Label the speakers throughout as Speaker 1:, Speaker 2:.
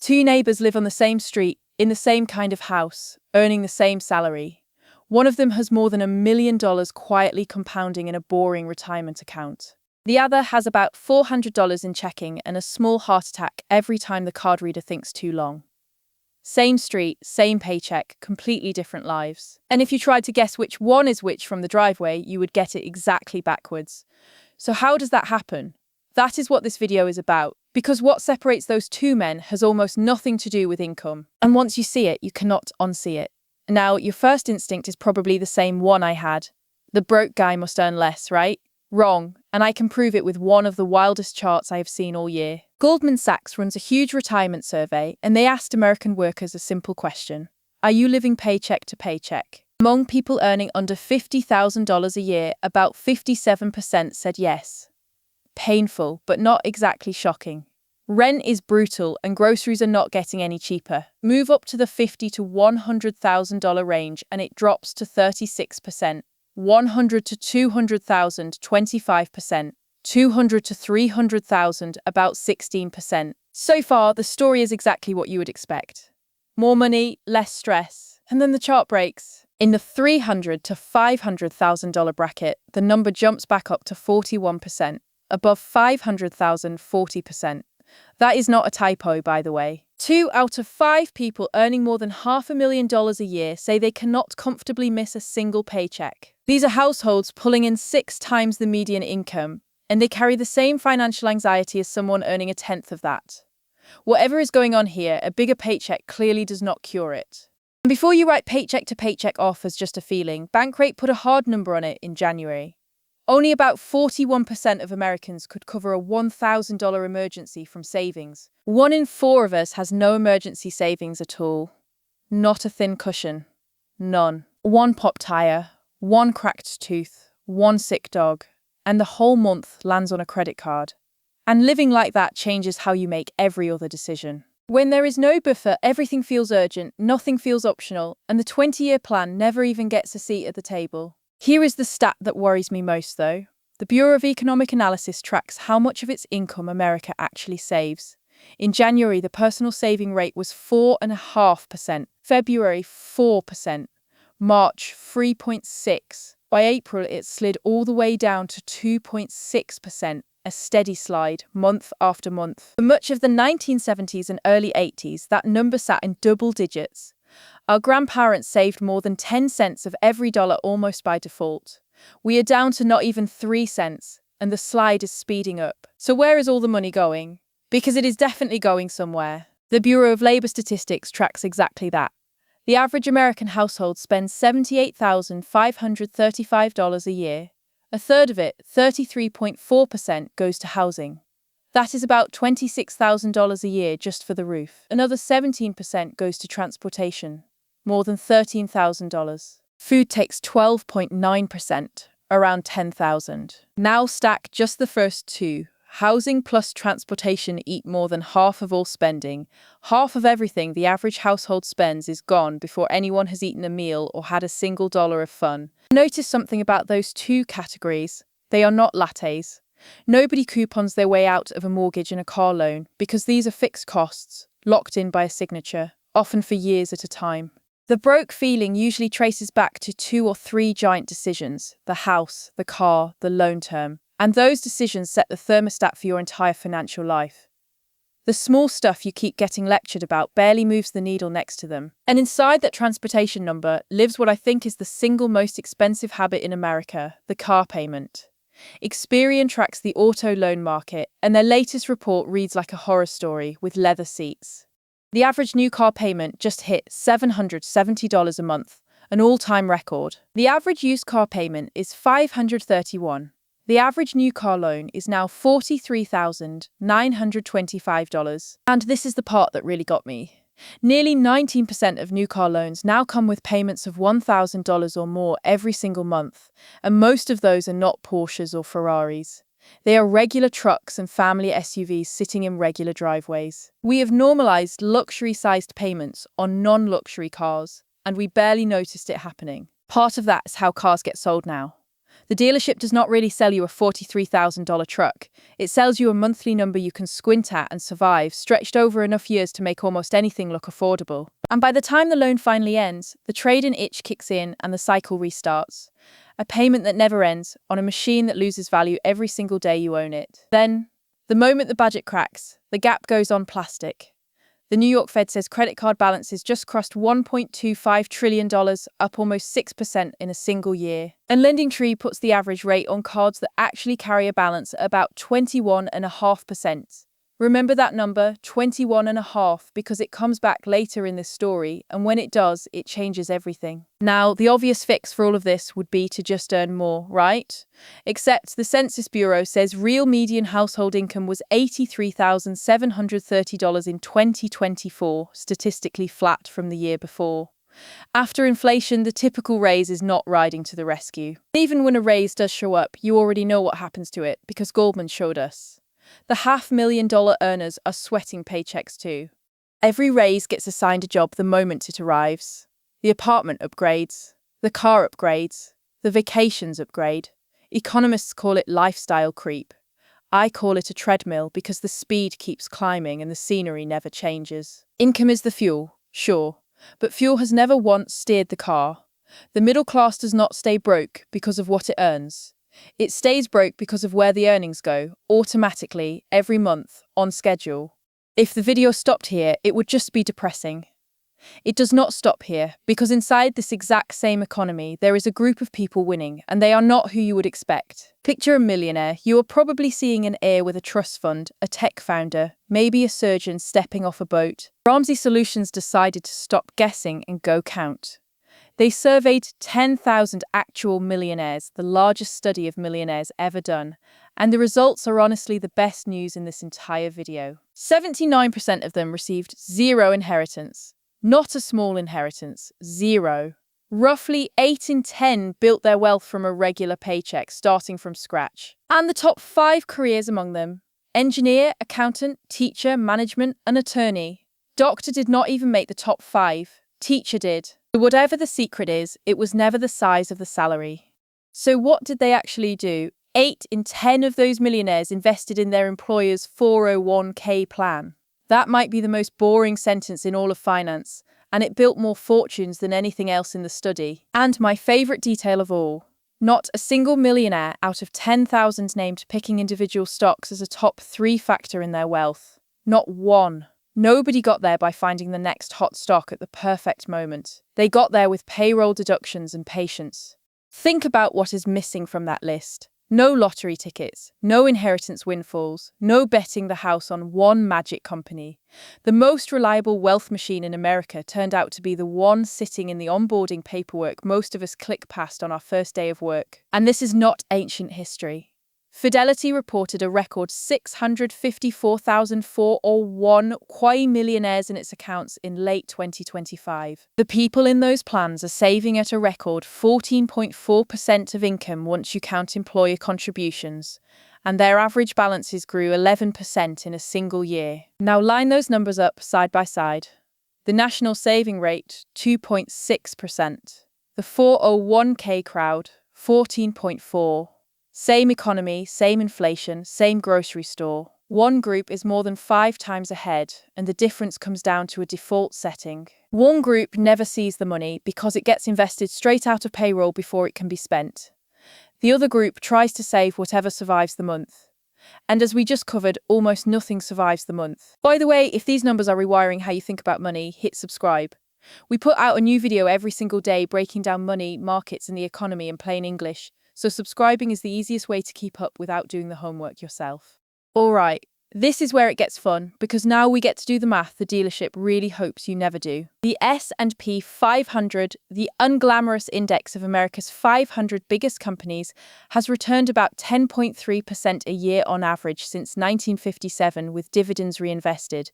Speaker 1: Two neighbors live on the same street, in the same kind of house, earning the same salary. One of them has more than $1 million quietly compounding in a boring retirement account. The other has about $400 in checking and a small heart attack every time the card reader thinks too long. Same street, same paycheck, completely different lives. And if you tried to guess which one is which from the driveway, you would get it exactly backwards. So how does that happen? That is what this video is about, because what separates those two men has almost nothing to do with income. And once you see it, you cannot unsee it. Now, your first instinct is probably the same one I had. The broke guy must earn less, right? Wrong, and I can prove it with one of the wildest charts I have seen all year. Goldman Sachs runs a huge retirement survey, and they asked American workers a simple question. Are you living paycheck to paycheck? Among people earning under $50,000 a year, about 57% said yes. Painful, but not exactly shocking. Rent is brutal and groceries are not getting any cheaper. Move up to the $50,000 to $100,000 range and it drops to 36%. $100,000 to $200,000, 25%. $200,000 to $300,000, about 16%. So far, the story is exactly what you would expect. More money, less stress. And then the chart breaks. In the $300,000 to $500,000 bracket, the number jumps back up to 41%. Above $500,000, 40%. That is not a typo, by the way. 2 out of 5 people earning more than $500,000 a year say they cannot comfortably miss a single paycheck. These are households pulling in 6 times the median income, and they carry the same financial anxiety as someone earning a tenth of that. Whatever is going on here, a bigger paycheck clearly does not cure it. And before you write paycheck to paycheck off as just a feeling, Bankrate put a hard number on it in January. Only about 41% of Americans could cover a $1,000 emergency from savings. 1 in 4 of us has no emergency savings at all. Not a thin cushion. None. 1 popped tire, 1 cracked tooth, 1 sick dog, and the whole month lands on a credit card. And living like that changes how you make every other decision. When there is no buffer, everything feels urgent, nothing feels optional, and the 20-year plan never even gets a seat at the table. Here is the stat that worries me most, though. The Bureau of Economic Analysis tracks how much of its income America actually saves. In January, the personal saving rate was 4.5%, February 4%, March 3.6%. By April, it slid all the way down to 2.6%, a steady slide, month after month. For much of the 1970s and early 80s, that number sat in double digits. Our grandparents saved more than 10 cents of every dollar almost by default. We are down to not even 3 cents, and the slide is speeding up. So where is all the money going? Because it is definitely going somewhere. The Bureau of Labor Statistics tracks exactly that. The average American household spends $78,535 a year. A third of it, 33.4%, goes to housing. That is about $26,000 a year just for the roof. Another 17% goes to transportation, more than $13,000. Food takes 12.9%, around $10,000. Now stack just the first two. Housing plus transportation eat more than half of all spending. Half of everything the average household spends is gone before anyone has eaten a meal or had a single dollar of fun. Notice something about those two categories. They are not lattes. Nobody coupons their way out of a mortgage and a car loan because these are fixed costs, locked in by a signature, often for years at a time. The broke feeling usually traces back to 2 or 3 giant decisions: the house, the car, the loan term. And those decisions set the thermostat for your entire financial life. The small stuff you keep getting lectured about barely moves the needle next to them. And inside that transportation number lives what I think is the single most expensive habit in America: the car payment. Experian tracks the auto loan market, and their latest report reads like a horror story with leather seats. The average new car payment just hit $770 a month, an all-time record. The average used car payment is $531. The average new car loan is now $43,925. And this is the part that really got me. Nearly 19% of new car loans now come with payments of $1,000 or more every single month, and most of those are not Porsches or Ferraris. They are regular trucks and family SUVs sitting in regular driveways. We have normalized luxury-sized payments on non-luxury cars, and we barely noticed it happening. Part of that is how cars get sold now. The dealership does not really sell you a $43,000 truck. It sells you a monthly number you can squint at and survive, stretched over enough years to make almost anything look affordable. And by the time the loan finally ends, the trade-in itch kicks in and the cycle restarts. A payment that never ends on a machine that loses value every single day you own it. Then, the moment the budget cracks, the gap goes on plastic. The New York Fed says credit card balances just crossed $1.25 trillion, up almost 6% in a single year. And LendingTree puts the average rate on cards that actually carry a balance at about 21.5%. Remember that number, 21.5, because it comes back later in this story, and when it does, it changes everything. Now, the obvious fix for all of this would be to just earn more, right? Except the Census Bureau says real median household income was $83,730 in 2024, statistically flat from the year before. After inflation, the typical raise is not riding to the rescue. Even when a raise does show up, you already know what happens to it, because Goldman showed us. The $500,000 earners are sweating paychecks too. Every raise gets assigned a job the moment it arrives. The apartment upgrades, the car upgrades, the vacations upgrade. Economists call it lifestyle creep. I call it a treadmill because the speed keeps climbing and the scenery never changes. Income is the fuel, sure, but fuel has never once steered the car. The middle class does not stay broke because of what it earns. It stays broke because of where the earnings go, automatically, every month, on schedule. If the video stopped here, it would just be depressing. It does not stop here, because inside this exact same economy, there is a group of people winning, and they are not who you would expect. Picture a millionaire. You are probably seeing an heir with a trust fund, a tech founder, maybe a surgeon stepping off a boat. Ramsey Solutions decided to stop guessing and go count. They surveyed 10,000 actual millionaires, the largest study of millionaires ever done, and the results are honestly the best news in this entire video. 79% of them received zero inheritance. Not a small inheritance, zero. Roughly 8 in 10 built their wealth from a regular paycheck, starting from scratch. And the top 5 careers among them: engineer, accountant, teacher, management, and attorney. Doctor did not even make the top 5. Teacher did. Whatever the secret is, it was never the size of the salary. So what did they actually do? 8 in 10 of those millionaires invested in their employer's 401k plan. That might be the most boring sentence in all of finance, and it built more fortunes than anything else in the study. And my favorite detail of all, not a single millionaire out of 10,000 named picking individual stocks as a top 3 factor in their wealth. Not one. Nobody got there by finding the next hot stock at the perfect moment. They got there with payroll deductions and patience. Think about what is missing from that list. No lottery tickets, no inheritance windfalls, no betting the house on one magic company. The most reliable wealth machine in America turned out to be the one sitting in the onboarding paperwork most of us click past on our first day of work. And this is not ancient history. Fidelity reported a record 654,401 quasi-millionaires in its accounts in late 2025. The people in those plans are saving at a record 14.4% of income once you count employer contributions, and their average balances grew 11% in a single year. Now line those numbers up side by side. The national saving rate, 2.6%. The 401k crowd, 14.4%. Same economy, same inflation, same grocery store. One group is more than 5 times ahead, and the difference comes down to a default setting. One group never sees the money because it gets invested straight out of payroll before it can be spent. The other group tries to save whatever survives the month. And as we just covered, almost nothing survives the month. By the way, if these numbers are rewiring how you think about money, hit subscribe. We put out a new video every single day breaking down money, markets, and the economy in plain English. So subscribing is the easiest way to keep up without doing the homework yourself. Alright, this is where it gets fun, because now we get to do the math the dealership really hopes you never do. The S&P 500, the unglamorous index of America's 500 biggest companies, has returned about 10.3% a year on average since 1957 with dividends reinvested.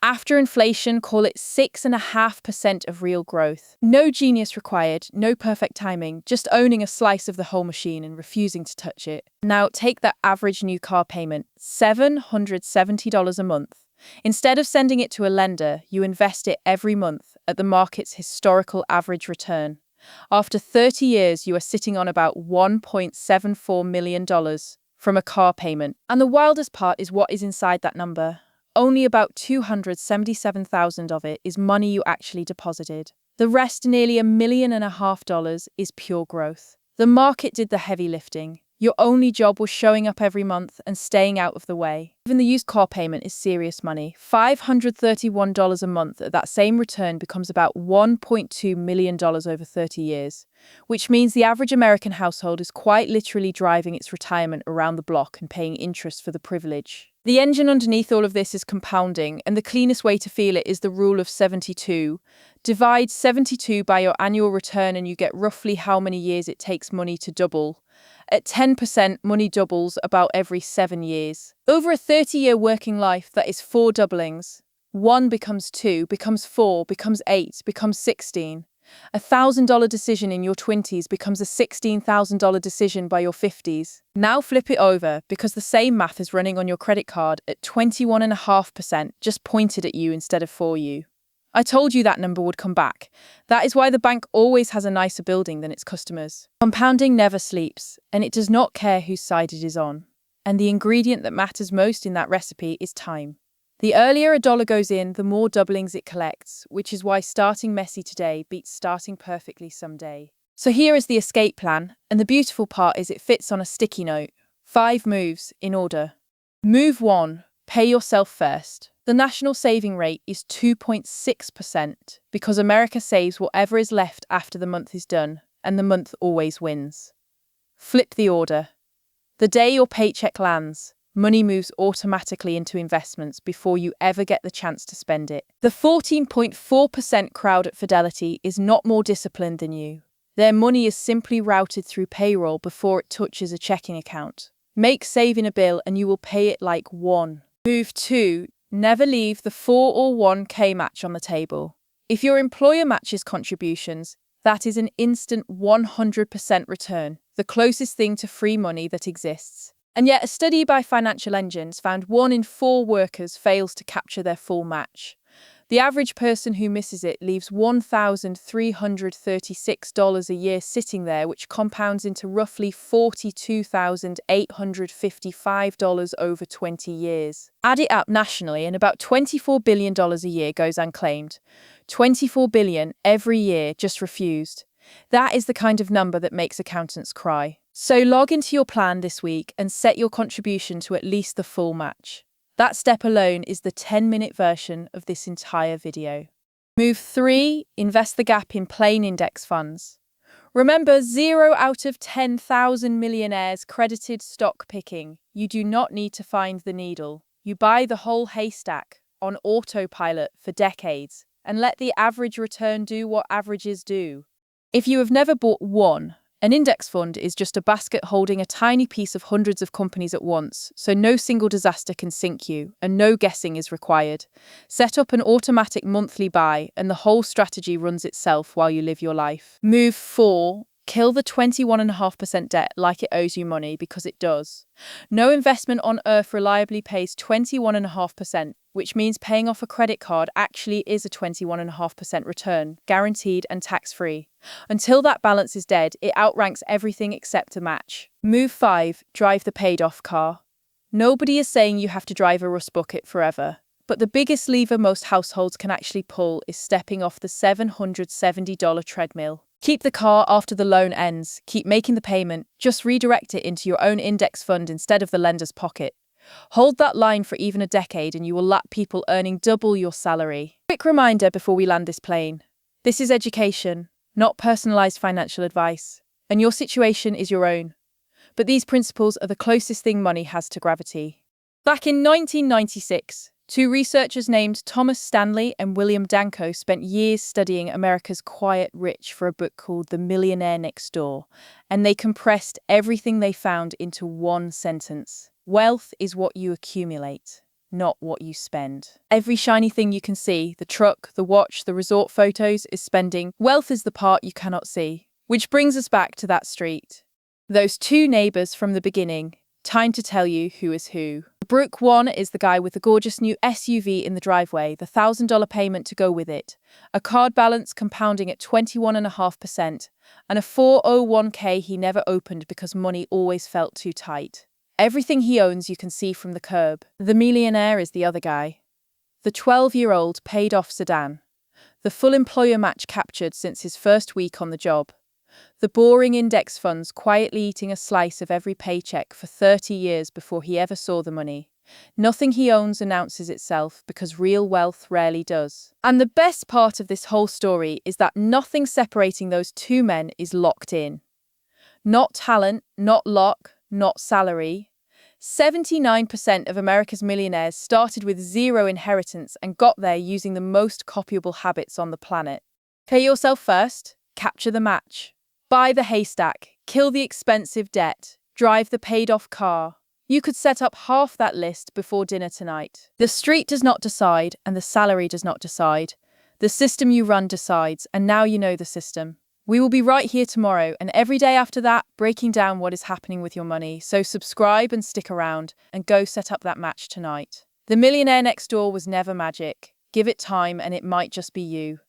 Speaker 1: After inflation, call it 6.5% of real growth. No genius required, no perfect timing, just owning a slice of the whole machine and refusing to touch it. Now take that average new car payment, $770 a month. Instead of sending it to a lender, you invest it every month at the market's historical average return. After 30 years, you are sitting on about $1.74 million from a car payment. And the wildest part is what is inside that number. Only about $277,000 of it is money you actually deposited. The rest, nearly $1.5 million, is pure growth. The market did the heavy lifting. Your only job was showing up every month and staying out of the way. Even the used car payment is serious money. $531 a month at that same return becomes about $1.2 million over 30 years, which means the average American household is quite literally driving its retirement around the block and paying interest for the privilege. The engine underneath all of this is compounding, and the cleanest way to feel it is the rule of 72. Divide 72 by your annual return and you get roughly how many years it takes money to double. At 10%, money doubles about every 7 years. Over a 30-year working life, that is 4 doublings. 1 becomes 2, becomes 4, becomes 8, becomes 16. $1,000 decision in your 20s becomes a $16,000 decision by your 50s. Now flip it over, because the same math is running on your credit card at 21.5%, just pointed at you instead of for you. I told you that number would come back. That is why the bank always has a nicer building than its customers. Compounding never sleeps, and it does not care whose side it is on. And the ingredient that matters most in that recipe is time. The earlier a dollar goes in, the more doublings it collects, which is why starting messy today beats starting perfectly someday. So here is the escape plan, and the beautiful part is it fits on a sticky note. 5 moves, in order. Move 1, pay yourself first. The national saving rate is 2.6% because America saves whatever is left after the month is done, and the month always wins. Flip the order. The day your paycheck lands, money moves automatically into investments before you ever get the chance to spend it. The 14.4% crowd at Fidelity is not more disciplined than you. Their money is simply routed through payroll before it touches a checking account. Make saving a bill and you will pay it like 1. Move 2. Never leave the 4 or 1K match on the table. If your employer matches contributions, that is an instant 100% return, the closest thing to free money that exists. And yet a study by Financial Engines found 1 in 4 workers fails to capture their full match. The average person who misses it leaves $1,336 a year sitting there, which compounds into roughly $42,855 over 20 years. Add it up nationally and about $24 billion a year goes unclaimed. $24 billion every year just refused. That is the kind of number that makes accountants cry. So log into your plan this week and set your contribution to at least the full match. That step alone is the 10-minute version of this entire video. Move 3, invest the gap in plain index funds. Remember, 0 out of 10,000 millionaires credited stock picking. You do not need to find the needle. You buy the whole haystack on autopilot for decades and let the average return do what averages do. If you have never bought one, an index fund is just a basket holding a tiny piece of hundreds of companies at once, so no single disaster can sink you, and no guessing is required. Set up an automatic monthly buy, and the whole strategy runs itself while you live your life. Move 4. Kill the 21.5% debt like it owes you money, because it does. No investment on earth reliably pays 21.5%, which means paying off a credit card actually is a 21.5% return, guaranteed and tax-free. Until that balance is dead, it outranks everything except a match. Move 5. Drive the paid-off car. Nobody is saying you have to drive a rust bucket forever, but the biggest lever most households can actually pull is stepping off the $770 treadmill. Keep the car after the loan ends, keep making the payment, just redirect it into your own index fund instead of the lender's pocket. Hold that line for even a decade and you will lap people earning double your salary. Quick reminder before we land this plane. This is education, not personalized financial advice, and your situation is your own. But these principles are the closest thing money has to gravity. Back in 1996, 2 researchers named Thomas Stanley and William Danko spent years studying America's quiet rich for a book called The Millionaire Next Door, and they compressed everything they found into one sentence. Wealth is what you accumulate, not what you spend. Every shiny thing you can see, the truck, the watch, the resort photos, is spending. Wealth is the part you cannot see. Which brings us back to that street. Those 2 neighbors from the beginning. Time to tell you who is who. The Brook 1 is the guy with the gorgeous new SUV in the driveway, the $1,000 payment to go with it, a card balance compounding at 21.5%, and a 401k he never opened because money always felt too tight. Everything he owns you can see from the curb. The millionaire is the other guy. The 12-year-old paid-off sedan. The full employer match captured since his first week on the job. The boring index funds quietly eating a slice of every paycheck for 30 years before he ever saw the money. Nothing he owns announces itself because real wealth rarely does. And the best part of this whole story is that nothing separating those two men is locked in. Not talent, not luck, not salary. 79% of America's millionaires started with zero inheritance and got there using the most copyable habits on the planet. Pay yourself first, capture the match. Buy the haystack, kill the expensive debt, drive the paid-off car. You could set up half that list before dinner tonight. The street does not decide, and the salary does not decide. The system you run decides, and now you know the system. We will be right here tomorrow, and every day after that, breaking down what is happening with your money. So subscribe and stick around, and go set up that match tonight. The millionaire next door was never magic. Give it time, and it might just be you.